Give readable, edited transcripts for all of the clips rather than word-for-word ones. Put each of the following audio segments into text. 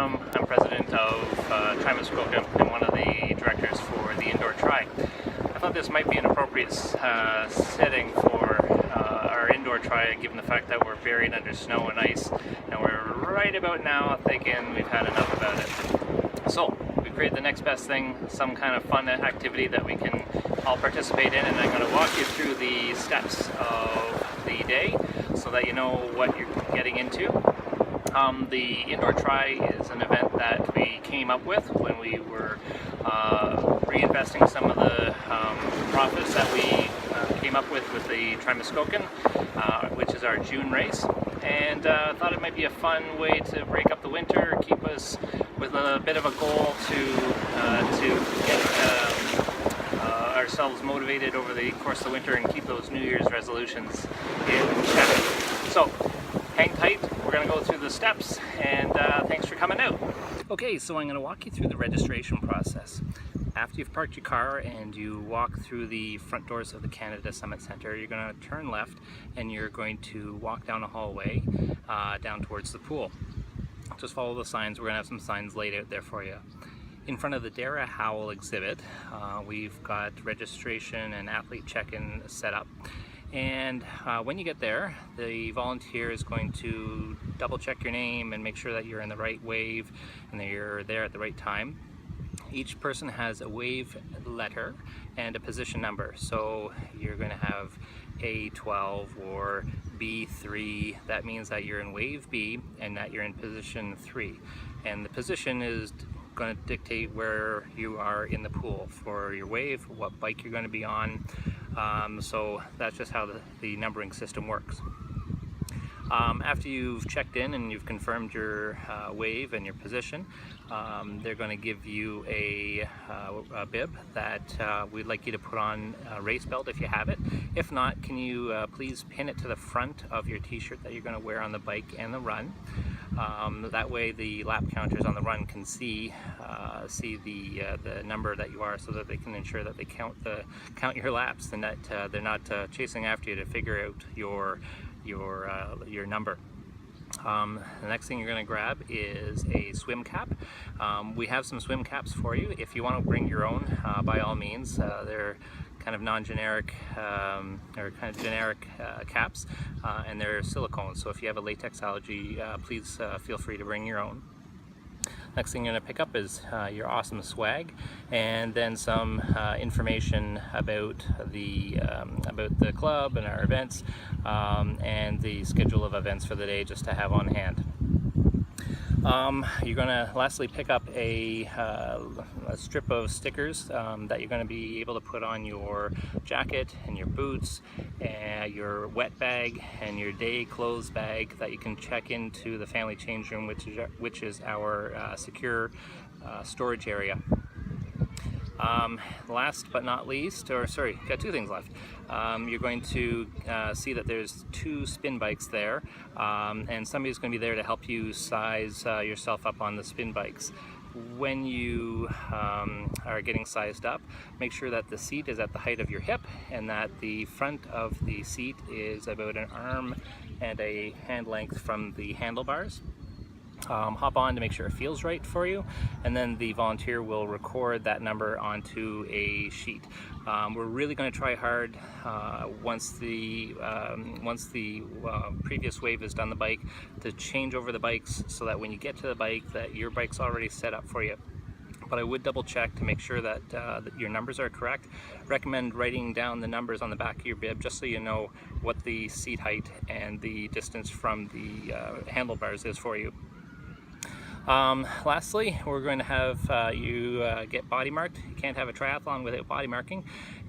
I'm president of TriMuskoka and one of the directors for the indoor tri. I thought this might be an appropriate setting for our indoor tri, given the fact that we're buried under snow and ice, and we're right about now thinking we've had enough about it. So we created the next best thing, some kind of fun activity that we can all participate in, and I'm going to walk you through the steps of the day so that you know what you're getting into. The Indoor Tri is an event that we came up with when we were reinvesting some of the profits that we came up with the TriMuskoka, which is our June race, and thought it might be a fun way to break up the winter, keep us with a bit of a goal to get ourselves motivated over the course of the winter and keep those New Year's resolutions in check. So hang tight, we're going to go through the steps, and thanks for coming out. Okay, so I'm going to walk you through the registration process. After you've parked your car and you walk through the front doors of the Canada Summit Centre, you're going to turn left and you're going to walk down a hallway down towards the pool. Just follow the signs. We're going to have some signs laid out there for you. In front of the Dara Howell exhibit, we've got registration and athlete check-in set up. And when you get there, the volunteer is going to double check your name and make sure that you're in the right wave and that you're there at the right time. Each person has a wave letter and a position number. So you're going to have A12 or B3. That means that you're in wave B and that you're in position 3. And the position is going to dictate where you are in the pool for your wave, what bike you're going to be on. So that's just how the numbering system works. After you've checked in and you've confirmed your wave and your position, they're going to give you a bib that we'd like you to put on a race belt if you have it. If not, can you please pin it to the front of your t-shirt that you're going to wear on the bike and the run. That way the lap counters on the run can see the number that you are, so that they can ensure that they count your laps and that they're not chasing after you to figure out your number. The next thing you're going to grab is a swim cap. We have some swim caps for you. If you want to bring your own, by all means. They're kind of non-generic or kind of generic caps, and they're silicone, so if you have a latex allergy, please feel free to bring your own. Next thing you're going to pick up is your awesome swag, and then some information about the club and our events, and the schedule of events for the day, just to have on hand. You're going to lastly pick up a strip of stickers that you're going to be able to put on your jacket and your boots and your wet bag and your day clothes bag that you can check into the family change room, which is our secure storage area. Last but not least, or sorry, got two things left. You're going to see that there's 2 spin bikes there, and somebody's going to be there to help you size yourself up on the spin bikes. When you are getting sized up, make sure that the seat is at the height of your hip and that the front of the seat is about an arm and a hand length from the handlebars. Hop on to make sure it feels right for you, and then the volunteer will record that number onto a sheet. We're really going to try hard once the previous wave is done the bike, to change over the bikes so that when you get to the bike that your bike's already set up for you. But I would double check to make sure that your numbers are correct. Recommend writing down the numbers on the back of your bib, just so you know what the seat height and the distance from the handlebars is for you. Lastly, we're going to have you get body marked. You can't have a triathlon without body marking,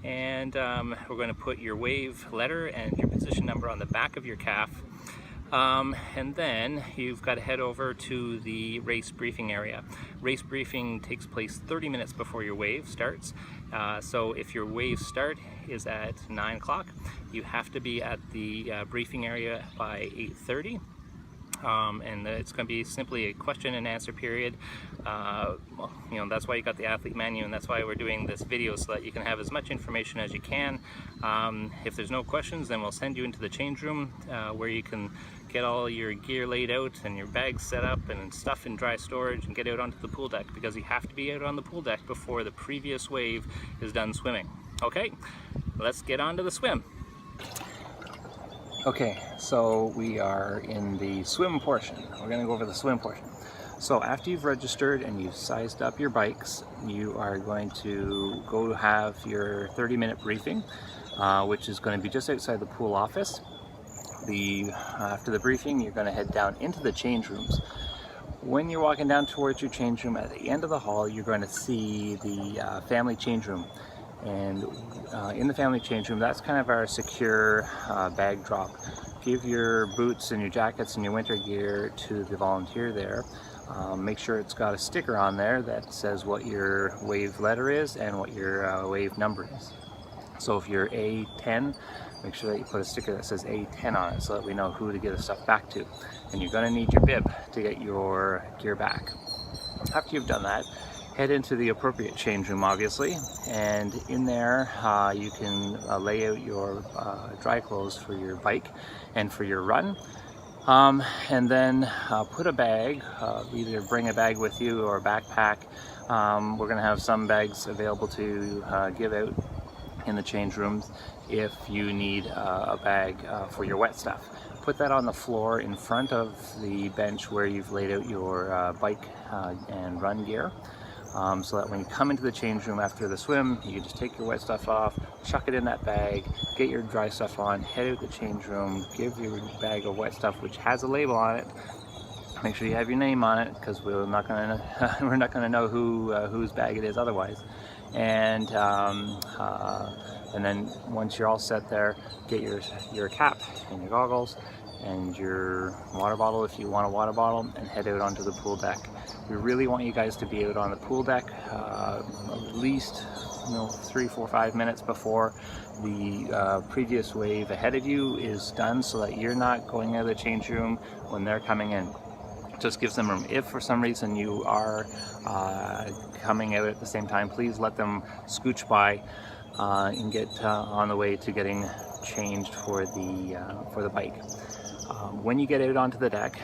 and we're going to put your wave letter and your position number on the back of your calf, and then you've got to head over to the race briefing area. Race briefing takes place 30 minutes before your wave starts, so if your wave start is at 9 o'clock, you have to be at the briefing area by 8:30. And it's going to be simply a question and answer period. You know, that's why you got the athlete menu, and that's why we're doing this video, so that you can have as much information as you can. If there's no questions, then we'll send you into the change room where you can get all your gear laid out and your bags set up and stuff in dry storage, and get out onto the pool deck, because you have to be out on the pool deck before the previous wave is done swimming. Okay, let's get on to the swim. Okay, so we are in the swim portion. We're going to go over the swim portion. So after you've registered and you've sized up your bikes, you are going to go have your 30-minute briefing, which is going to be just outside the pool office. After the briefing, you're going to head down into the change rooms. When you're walking down towards your change room, at the end of the hall, you're going to see the family change room. And in the family change room, that's kind of our secure bag drop. Give your boots and your jackets and your winter gear to the volunteer there. Make sure it's got a sticker on there that says what your wave letter is and what your wave number is. So if you're A10, make sure that you put a sticker that says A10 on it so that we know who to give the stuff back to. And you're going to need your bib to get your gear back. After you've done that, head into the appropriate change room, obviously, and in there you can lay out your dry clothes for your bike and for your run. And then put a bag, either bring a bag with you or a backpack. We're going to have some bags available to give out in the change rooms if you need a bag for your wet stuff. Put that on the floor in front of the bench where you've laid out your bike and run gear. So that when you come into the change room after the swim, you can just take your wet stuff off, chuck it in that bag, get your dry stuff on, head out the change room, give your bag of wet stuff, which has a label on it. Make sure you have your name on it, because we're not gonna know whose bag it is otherwise. And then once you're all set there, get your cap and your goggles and your water bottle if you want a water bottle, and head out onto the pool deck. We really want you guys to be out on the pool deck at least 3, 4, 5 minutes before the previous wave ahead of you is done, so that you're not going out of the change room when they're coming in. Just gives them room. If for some reason you are coming out at the same time, please let them scooch by and get on the way to getting changed for the bike. When you get out onto the deck,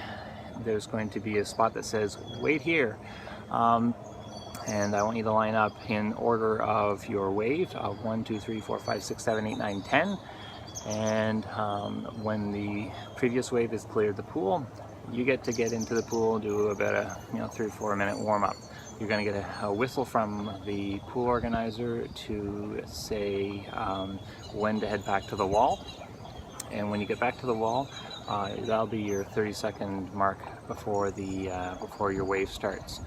there's going to be a spot that says wait here, and I want you to line up in order of your wave of 1, 2, 3, 4, 5, 6, 7, 8, 9, 10, and when the previous wave has cleared the pool, you get to get into the pool, do about a 3 or 4 minute warm-up. You're going to get a whistle from the pool organizer to say when to head back to the wall. And when you get back to the wall, that'll be your 30-second mark before your wave starts.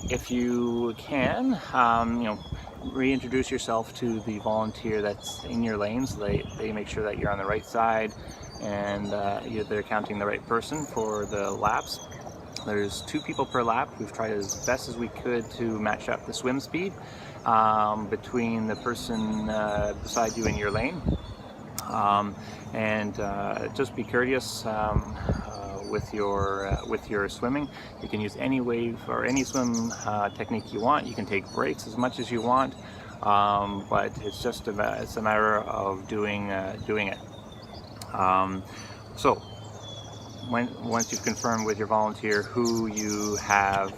If you can, reintroduce yourself to the volunteer that's in your lane, so they make sure that you're on the right side and they're counting the right person for the laps. There's 2 people per lap. We've tried as best as we could to match up the swim speed between the person beside you in your lane. Just be courteous with your swimming. You can use any wave or any swim technique you want. You can take breaks as much as you want, but it's a matter of doing it. So once you've confirmed with your volunteer who you have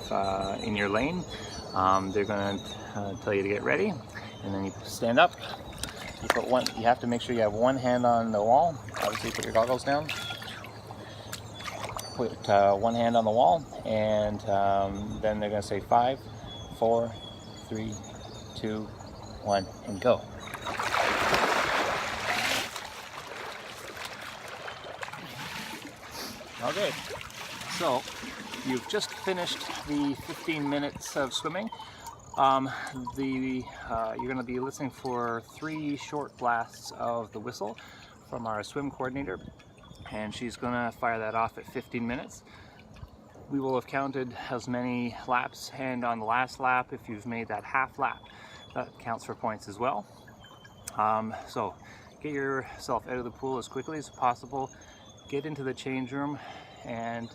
in your lane, they're going to tell you to get ready, and then you stand up. You have to make sure you have one hand on the wall. Obviously, put your goggles down. Put one hand on the wall, and then they're going to say 5, 4, 3, 2, 1, and go. Okay, so you've just finished the 15 minutes of swimming. You're going to be listening for 3 short blasts of the whistle from our swim coordinator, and she's going to fire that off at 15 minutes. We will have counted as many laps, and on the last lap, if you've made that half lap, that counts for points as well. So get yourself out of the pool as quickly as possible, get into the change room, and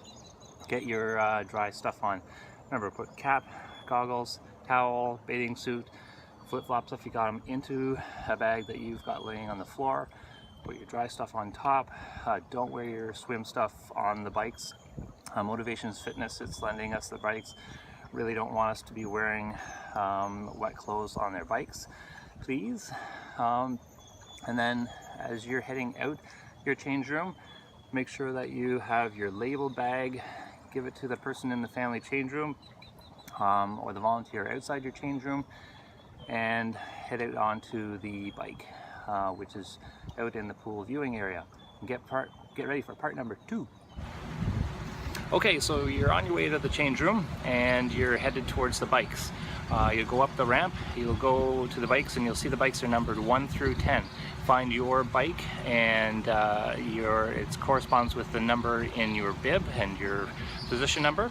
get your dry stuff on. Remember, put cap, goggles, towel, bathing suit, flip-flops if you got them, into a bag that you've got laying on the floor. Put your dry stuff on top. Don't wear your swim stuff on the bikes. Motivations Fitness, it's lending us the bikes, really don't want us to be wearing wet clothes on their bikes, please. And then as you're heading out your change room, make sure that you have your label bag. Give it to the person in the family change room or the volunteer outside your change room, and head out onto the bike, which is out in the pool viewing area. And get ready for part number 2. Okay, so you're on your way to the change room and you're headed towards the bikes. You'll go up the ramp, you'll go to the bikes, and you'll see the bikes are numbered 1 through 10. Find your bike, and it corresponds with the number in your bib and your position number.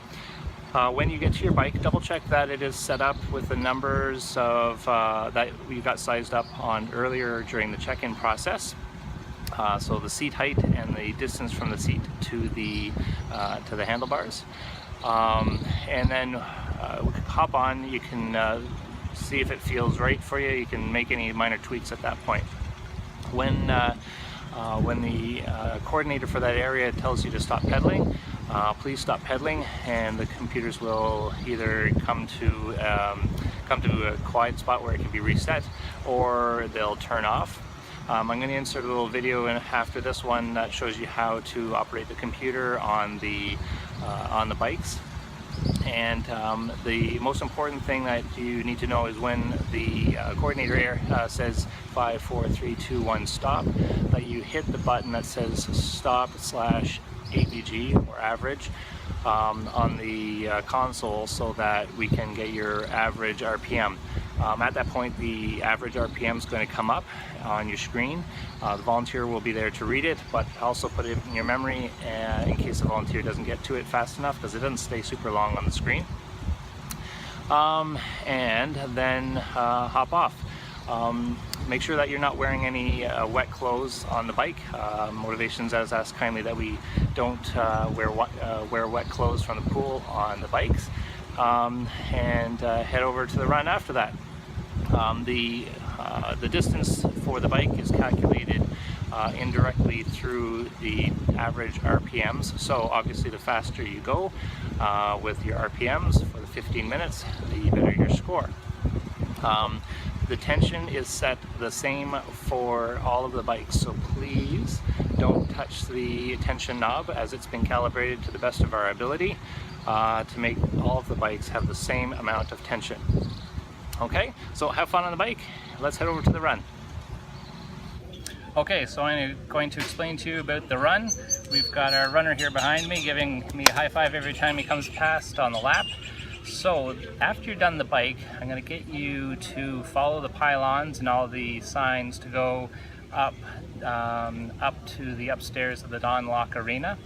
When you get to your bike, double check that it is set up with the numbers of that you got sized up on earlier during the check-in process. So the seat height and the distance from the seat to the handlebars. And then hop on. You can see if it feels right for you. You can make any minor tweaks at that point. When the coordinator for that area tells you to stop pedaling, please stop pedaling, and the computers will either come to a quiet spot where it can be reset, or they'll turn off. I'm going to insert a little video after this one that shows you how to operate the computer on the bikes. And the most important thing that you need to know is when the coordinator here says 5, 4, 3, 2, 1, stop, that you hit the button that says stop/AVG or average on the console, so that we can get your average RPM. At that point, the average RPM is going to come up on your screen. The volunteer will be there to read it, but also put it in your memory in case the volunteer doesn't get to it fast enough, because it doesn't stay super long on the screen. And then hop off. Make sure that you're not wearing any wet clothes on the bike. Motivations has asked kindly that we don't wear wet clothes from the pool on the bikes, and head over to the run after that. The distance for the bike is calculated indirectly through the average RPMs. So obviously the faster you go with your RPMs for the 15 minutes, the better your score. The tension is set the same for all of the bikes, so please don't touch the tension knob, as it's been calibrated to the best of our ability to make all of the bikes have the same amount of tension. Okay, so have fun on the bike. Let's head over to the run. Okay, so I'm going to explain to you about the run. We've got our runner here behind me giving me a high five every time he comes past on the lap. So after you're done the bike, I'm going to get you to follow the pylons and all the signs to go up to the upstairs of the Don Lock Arena.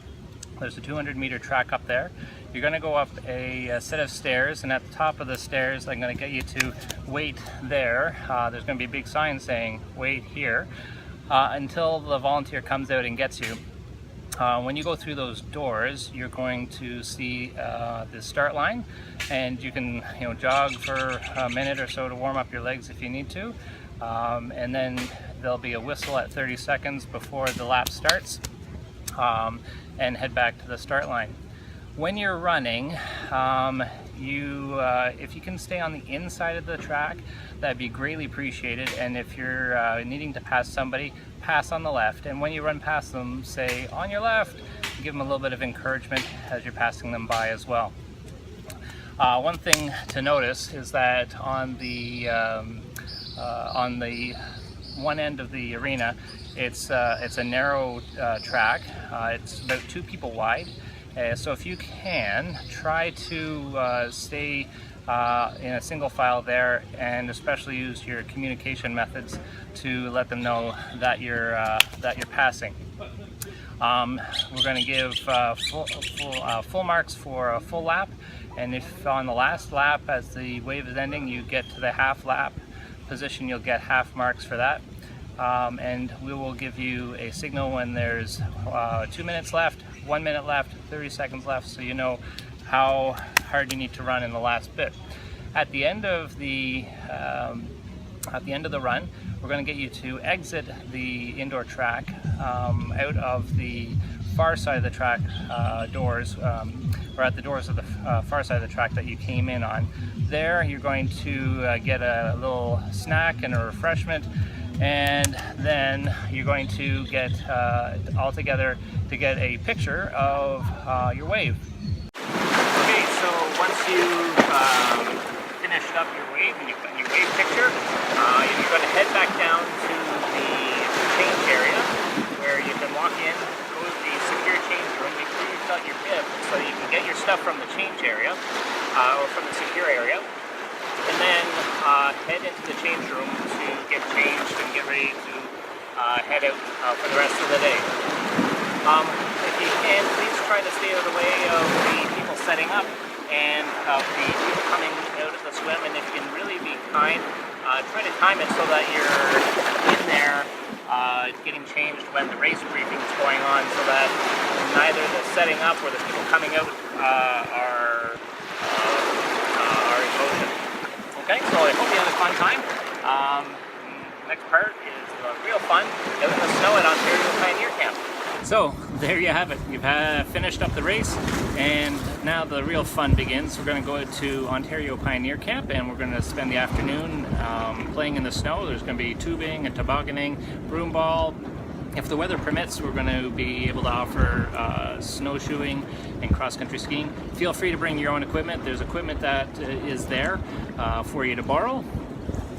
There's a 200-meter track up there. You're going to go up a set of stairs, and at the top of the stairs I'm going to get you to wait there. There's going to be a big sign saying wait here until the volunteer comes out and gets you. When you go through those doors, you're going to see the start line, and you can jog for a minute or so to warm up your legs if you need to, and then there'll be a whistle at 30 seconds before the lap starts, and head back to the start line. When you're running, if you can stay on the inside of the track, that'd be greatly appreciated. And if you're needing to pass somebody, pass on the left. And when you run past them, say on your left. Give them a little bit of encouragement as you're passing them by as well. One thing to notice is that on the one end of the arena, it's a narrow track. It's about 2 people wide. So if you can, try to stay in a single file there, and especially use your communication methods to let them know that you're passing. We're going to give full marks for a full lap, and if on the last lap, as the wave is ending, you get to the half lap position, you'll get half marks for that. And we will give you a signal when there's 2 minutes left, 1 minute left, 30 seconds left, so you know how hard you need to run in the last bit. At the end of the At the end of the run, we're going to get you to exit the indoor track out of the far side of the track doors, or at the doors of the far side of the track that you came in on. There you're going to get a little snack and a refreshment, and then you're going to get all together to get a picture of your wave. Okay, so once you've finished up your wave and you've got your wave picture, you're going to head back down to the change area where you can walk in, go to the secure change room, make sure you've got your bib so that you can get your stuff from the change area or from the secure area, and then head into the change room to get changed and get ready to head out for the rest of the day. If you can, please try to stay out of the way of the people setting up and of the people coming out of the swim, and if you can really be kind, try to time it so that you're in there getting changed when the race briefing is going on, so that neither the setting up or the people coming out are in motion. Okay, so I hope you had a fun time. Next part is real fun out in the snow at Ontario Pioneer Camp. So there you have it. You've finished up the race, and now the real fun begins. We're going to go to Ontario Pioneer Camp, and we're going to spend the afternoon playing in the snow. There's going to be tubing and tobogganing, broom ball. If the weather permits, we're going to be able to offer snowshoeing and cross-country skiing. Feel free to bring your own equipment. There's equipment that is there for you to borrow.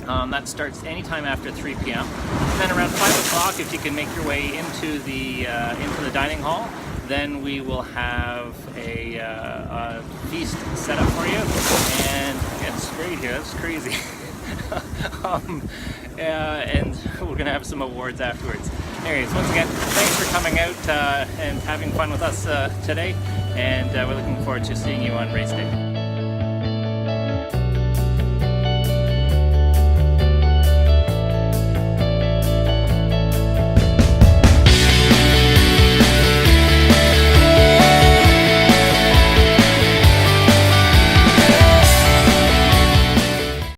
That starts anytime after 3 p.m. And then around 5 o'clock, if you can make your way into the dining hall, then we will have a feast set up for you. And it's great here. It's crazy. And we're going to have some awards afterwards. Anyways, once again, thanks for coming out and having fun with us today. And we're looking forward to seeing you on race day.